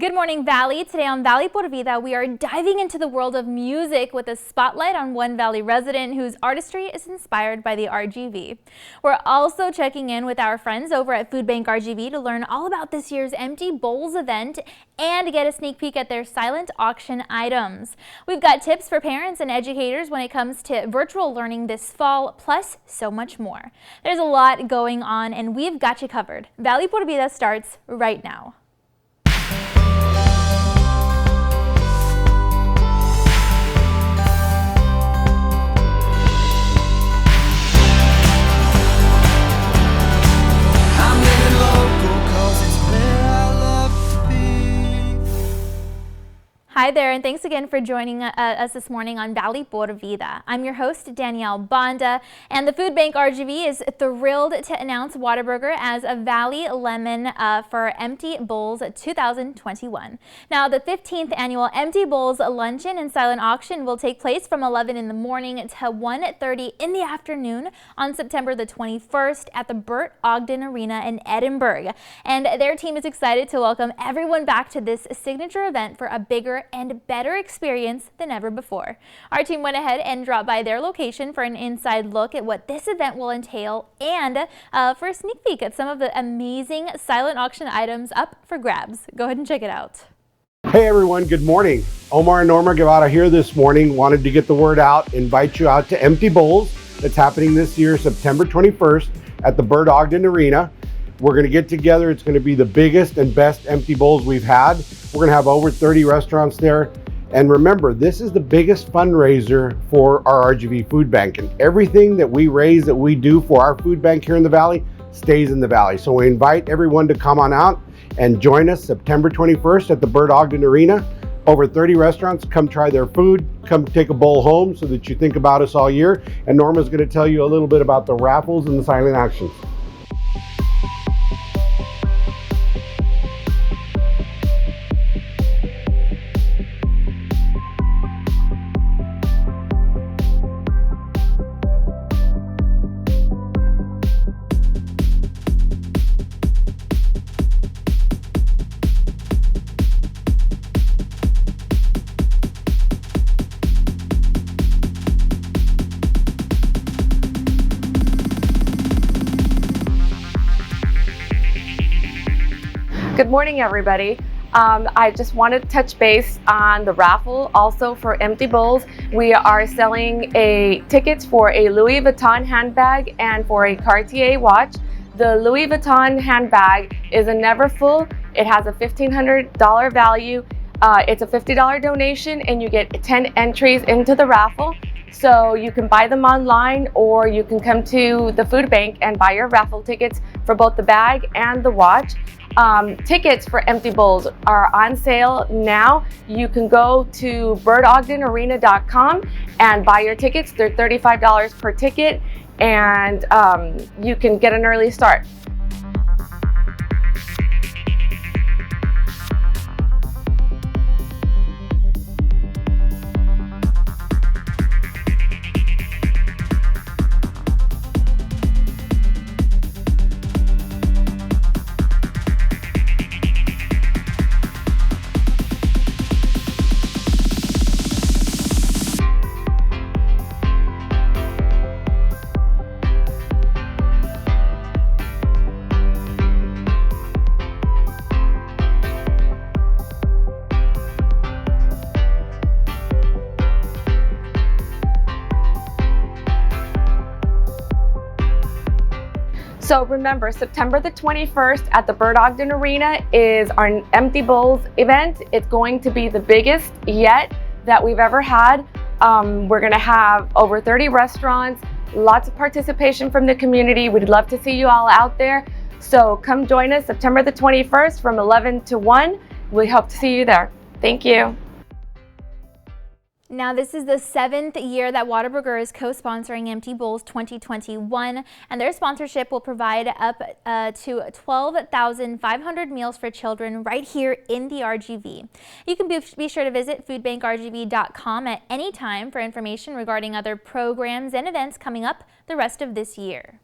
Good morning, Valley. Today on Valley Por Vida, we are diving into the world of music with a spotlight on one Valley resident whose artistry is inspired by the RGV. We're also checking in with our friends over at Food Bank RGV to learn all about this year's Empty Bowls event and get a sneak peek at their silent auction items. We've got tips for parents and educators when it comes to virtual learning this fall, plus so much more. There's a lot going on and we've got you covered. Valley Por Vida starts right now. Hi there, and thanks again for joining us this morning on Valley Por Vida. I'm your host, Danielle Banda, and the Food Bank RGV is thrilled to announce Whataburger as a Valley Lemon for Empty Bowls 2021. Now, the 15th annual Empty Bowls Luncheon and Silent Auction will take place from 11 in the morning to 1:30 in the afternoon on September the 21st at the Burt Ogden Arena in Edinburgh. And their team is excited to welcome everyone back to this signature event for a bigger and better experience than ever before. Our team went ahead and dropped by their location for an inside look at what this event will entail and for a sneak peek at some of the amazing silent auction items up for grabs. Go ahead and check it out. Hey everyone, good morning. Omar and Norma Guevara here this morning. Wanted to get the word out, invite you out to Empty Bowls. That's happening this year, September 21st at the Burt Ogden Arena. We're going to get together. It's going to be the biggest and best Empty Bowls we've had. We're going to have over 30 restaurants there. And remember, this is the biggest fundraiser for our RGV Food Bank. And everything that we raise, that we do for our food bank here in the Valley, stays in the Valley. So we invite everyone to come on out and join us September 21st at the Burt Ogden Arena. Over 30 restaurants. Come try their food. Come take a bowl home so that you think about us all year. And Norma's going to tell you a little bit about the raffles and the silent auctions. Good morning, everybody. I just wanted to touch base on the raffle. Also for Empty Bowls, we are selling tickets for a Louis Vuitton handbag and for a Cartier watch. The Louis Vuitton handbag is a never full. It has a $1,500 value. It's a $50 donation and you get 10 entries into the raffle. So you can buy them online or you can come to the food bank and buy your raffle tickets for both the bag and the watch. Tickets for Empty Bowls are on sale now. You can go to burtogdenarena.com and buy your tickets. They're $35 per ticket and you can get an early start. So remember, September the 21st at the Burt Ogden Arena is our Empty Bowls event. It's going to be the biggest yet that we've ever had. We're going to have over 30 restaurants, lots of participation from the community. We'd love to see you all out there. So come join us September the 21st from 11 to 1. We hope to see you there. Thank you. Now, this is the 7th year that Whataburger is co-sponsoring Empty Bowls 2021, and their sponsorship will provide up to 12,500 meals for children right here in the RGV. You can be sure to visit foodbankrgv.com at any time for information regarding other programs and events coming up the rest of this year.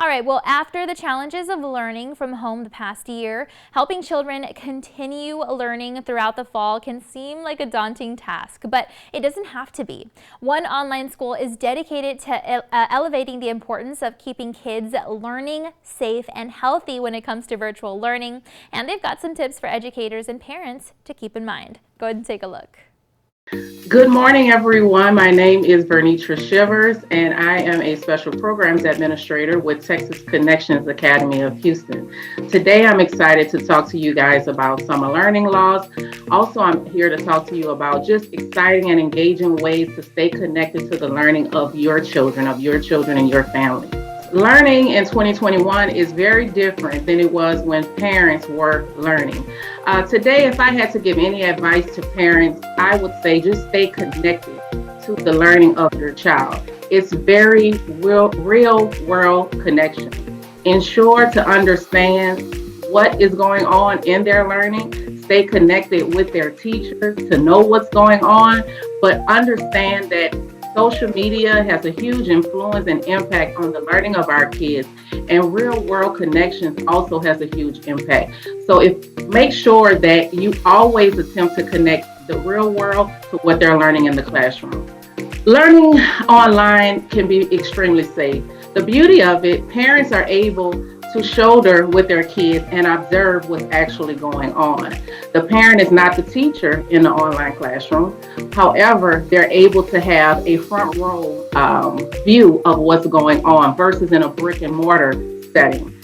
All right, well, after the challenges of learning from home the past year, helping children continue learning throughout the fall can seem like a daunting task, but it doesn't have to be. One online school is dedicated to elevating the importance of keeping kids learning safe and healthy when it comes to virtual learning, and they've got some tips for educators and parents to keep in mind. Go ahead and take a look. Good morning, everyone. My name is Vernitra Shivers, and I am a Special Programs Administrator with Texas Connections Academy of Houston. Today, I'm excited to talk to you guys about summer learning laws. Also, I'm here to talk to you about just exciting and engaging ways to stay connected to the learning of your children and your family. Learning in 2021 is very different than it was when parents were learning. Today, if I had to give any advice to parents, I would say just stay connected to the learning of your child. It's very real world connection. Ensure to understand what is going on in their learning. Stay connected with their teachers to know what's going on, but understand that social media has a huge influence and impact on the learning of our kids, and real world connections also has a huge impact. So make sure that you always attempt to connect the real world to what they're learning in the classroom. Learning online can be extremely safe. The beauty of it, parents are able to shoulder with their kids and observe what's actually going on. The parent is not the teacher in the online classroom. However, they're able to have a front row view of what's going on versus in a brick and mortar setting.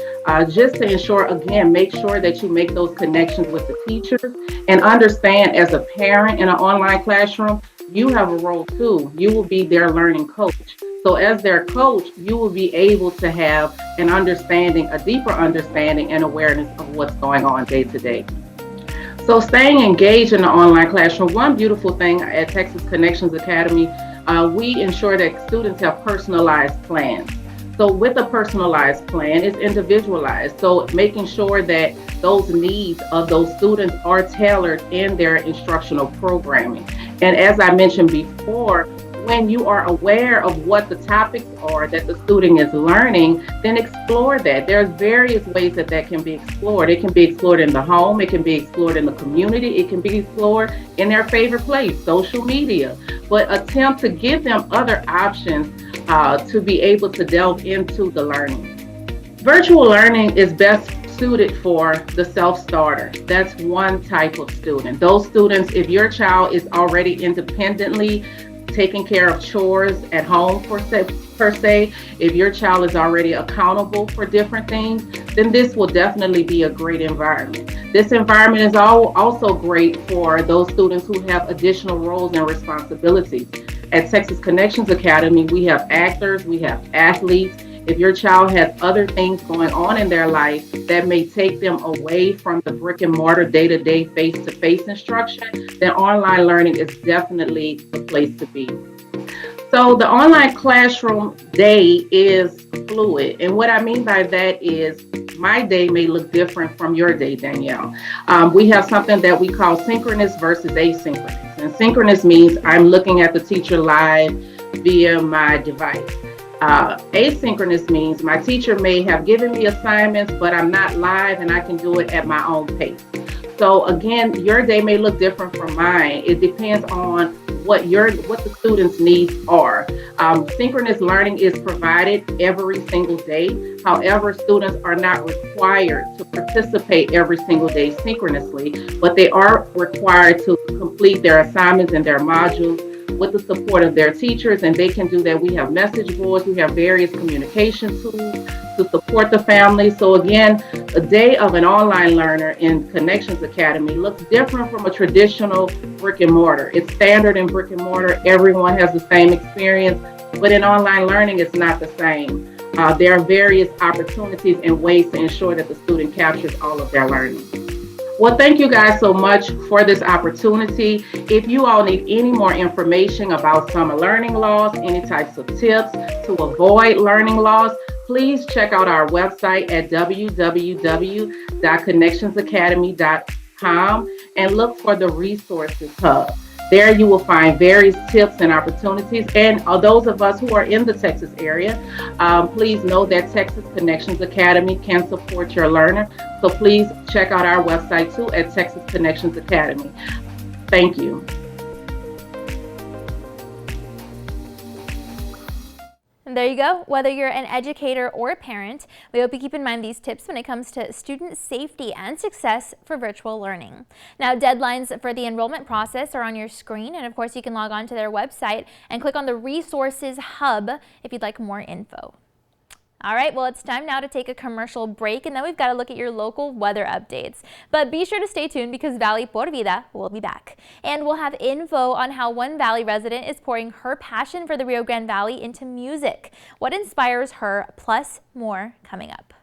Just to ensure, again, make sure that you make those connections with the teachers and understand as a parent in an online classroom, you have a role too. You will be their learning coach. So as their coach, you will be able to have an understanding, a deeper understanding and awareness of what's going on day to day. So staying engaged in the online classroom, one beautiful thing at Texas Connections Academy, we ensure that students have personalized plans. So with a personalized plan, it's individualized. So making sure that those needs of those students are tailored in their instructional programming. And as I mentioned before, when you are aware of what the topics are that the student is learning, then explore that. There's various ways that can be explored. It can be explored in the home, it can be explored in the community, it can be explored in their favorite place, social media. But attempt to give them other options to be able to delve into the learning. Virtual learning is best suited for the self-starter. That's one type of student. Those students, if your child is already independently taking care of chores at home per se, if your child is already accountable for different things, then this will definitely be a great environment. This environment is also great for those students who have additional roles and responsibilities. At Texas Connections Academy, we have actors, we have athletes. If your child has other things going on in their life that may take them away from the brick and mortar day-to-day face-to-face instruction, then online learning is definitely the place to be. So the online classroom day is fluid. And what I mean by that is my day may look different from your day, Danielle. We have something that we call synchronous versus asynchronous. And synchronous means I'm looking at the teacher live via my device. Asynchronous means my teacher may have given me assignments, but I'm not live and I can do it at my own pace. So again, your day may look different from mine. It depends on what the students' needs are. Synchronous learning is provided every single day. However, students are not required to participate every single day synchronously, but they are required to complete their assignments and their modules with the support of their teachers, and they can do that. We have message boards, we have various communication tools to support the family. So again, a day of an online learner in Connections Academy looks different from a traditional brick and mortar. It's standard in brick and mortar. Everyone has the same experience, but in online learning, it's not the same. There are various opportunities and ways to ensure that the student captures all of their learning. Well, thank you guys so much for this opportunity. If you all need any more information about summer learning laws, any types of tips to avoid learning loss, please check out our website at www.connectionsacademy.com and look for the resources hub. There you will find various tips and opportunities. And those of us who are in the Texas area, please know that Texas Connections Academy can support your learner. So please check out our website too at Texas Connections Academy. Thank you. And there you go. Whether you're an educator or a parent, we hope you keep in mind these tips when it comes to student safety and success for virtual learning. Now, deadlines for the enrollment process are on your screen, and of course you can log on to their website and click on the Resources Hub if you'd like more info. All right, well, it's time now to take a commercial break, and then we've got to look at your local weather updates. But be sure to stay tuned because Valley Por Vida will be back. And we'll have info on how one Valley resident is pouring her passion for the Rio Grande Valley into music. What inspires her, plus more coming up.